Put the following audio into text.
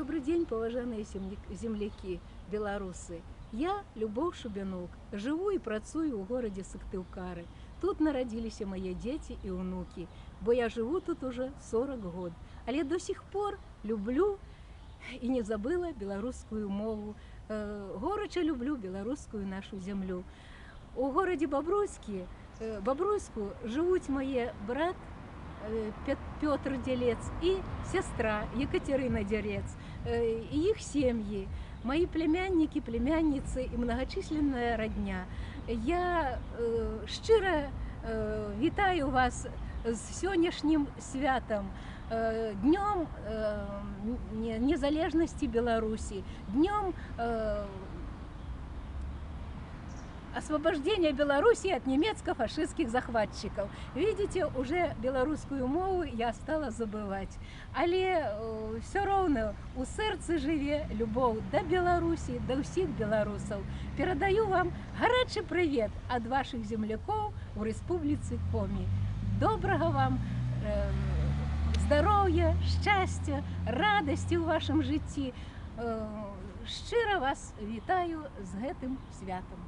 Добрый день, поважаныя земляки, беларусы. Я Любоў Шубянук, жыву і працую ў горадзе Сыктыўкары. Тут нарадзіліся мае дзеці і ўнукі, бо я жыву тут уже 40 год. Але до сих пор люблю і не забыла беларускую мову. Горача люблю беларускую нашу зямлю. У горадзе Бабруйску жывуць мае брат Пётр Дзялец і сястра Екатерина Дзялец, і іх сем'і, мои племяннікі, племянніцы і многочисленная родня. Я шчыра вітаю вас з сённяшнім святам, днём незалежнасці Беларусі, днём освобождения Беларуси от немецко-фашистских захватчиков. Видите, уже белорусскую мову я стала забывать. Але все равно у сердце живе любовь до Беларуси, до всех белорусов. Передаю вам горячий привет от ваших земляков в Республике Коми. Доброго вам здоровья, счастья, радости в вашем житті. Шчыра вас вітаю з гэтым святом.